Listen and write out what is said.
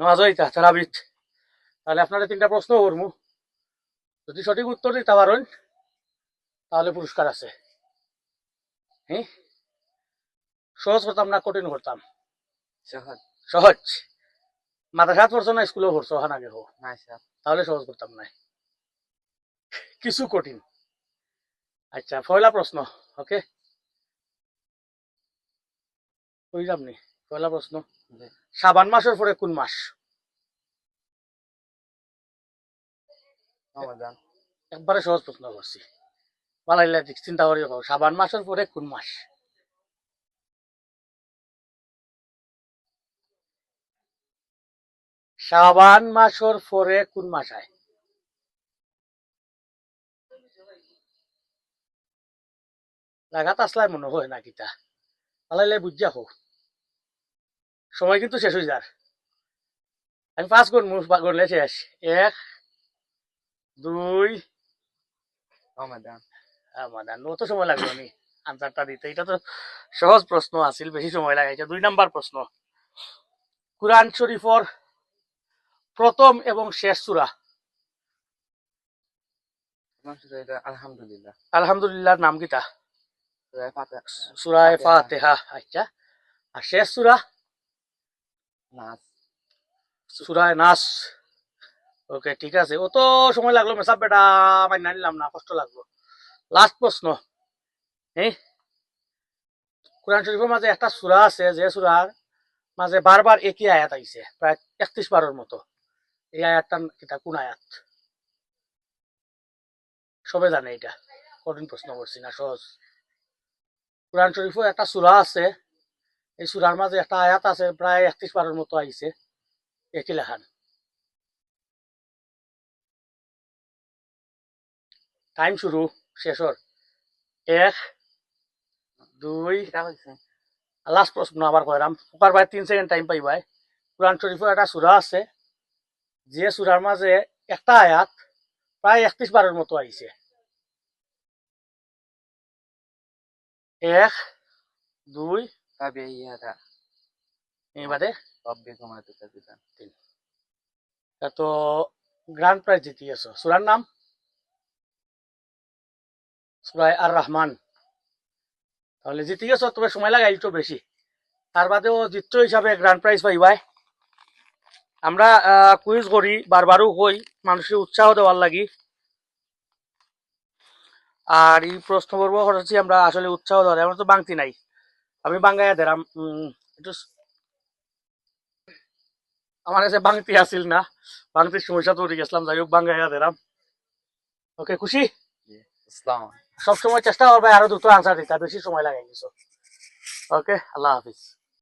নামাজ হইতা তারাবিত। তাহলে আপনারা তিনটা প্রশ্ন করবো, যদি সঠিক উত্তর দিতে পারেন তাহলে পুরস্কার আছে। হ্যাঁ, সহজ করতাম না কঠিন করতাম? সহজ। মাদ্রাসাত পড়ছো না স্কুলেও পড়ছো ওখান আগে হোক, তাহলে সহজ করতাম না, কিছু কঠিন। আচ্ছা, পয়লা প্রশ্ন। ওকে, বুঝলাম নি। পয়লা প্রশ্ন, শাবান মাসের পরে কোন মাস? একবারে সহজ প্রশ্ন করছি, বালাইলা চিন্তা করি। শাবান মাসের পরে কোন মাস? শাবান মাসের পরে কোন মাস হয়? লাগাত আসলাই মনে হয় না কিতা, বালাইলে বুঝা হোক, সময় কিন্তু শেষ হয়ে যার। আমি পাঁচ গণলে শেষ। এক, দুই, আমাদান অত সময় লাগলো নি আনসারটা দিতে? এটা তো সহজ প্রশ্ন আছিল, বেশি সময় লাগাইছে। 2 নাম্বার প্রশ্ন, কুরআন শরীফর প্রথম এবং শেষ সূরা? আলহামদুলিল্লাহ। আলহামদুলিল্লাহর নাম কিতা? সূরা ফাতিহা। আচ্ছা, আর শেষ সূরা? সূরা নাস। ওকে, ঠিক আছে। অত সময় লাগলো মেসাব বেটা, আমি না নিলাম না, কষ্ট লাগলো। লাস্ট প্রশ্ন, হ্যাঁ, কোরআন শরীফের মাঝে একটা সূরা আছে যে সূরার মাঝে বারবার একই আয়াত আইছে, প্রায় 31 বারের মতো। এই আয়াতটার কিতা, কোন আয়াত? সবে জানে এটা, কঠিন প্রশ্ন করছি না, সহজ। কোরআন শরীফও একটা সূরা আছে, এই সূরার মাঝে একটা আয়াত আছে প্রায় 31 বারের মতো আইছে, একই লেখান। টাইম শুরু, শেষর। 1, 2, লাস্ট প্রশ্ন আবার কইরাম, ওকার ভাই 3 সেকেন্ড টাইম পাই ভাই। কোরআন শরীফের একটা সূরা আছে যে সূরার মাঝে একটা আয়াত প্রায় 31 বারের মতো আইছে। 1, 2, এবারে তো গ্র্যান্ড প্রাইজ জিতিয়েছ। সূরার নাম সূরা আর রহমান। তাহলে জিতে গেছ, তবে সময় লাগাই একটু বেশি। তার বাদেও জিতছ হিসাবে গ্র্যান্ড প্রাইজ পাইবাই। আমরা কুইজ করি, বারবারও হই, মানুষের উৎসাহ দেওয়ার লাগি। আর এই প্রশ্ন পর্ব করেছি আমরা আসলে উৎসাহ দেওয়ার, আমরা তো বাংতি নাই। আমি বাঙ্গাইয়া দিলাম একটু, আমার কাছে বাংতি আসিল না, বাংতির সমস্যা তৈরি গেছিলাম, যাই হোক বাঙ্গাইয়া দিলাম। ওকে, খুশি? সবসময় চেষ্টা করবে আরো দুটো আনসার দিতে, বেশি সময় লাগাই গেছো। ওকে, আল্লাহ হাফিজ।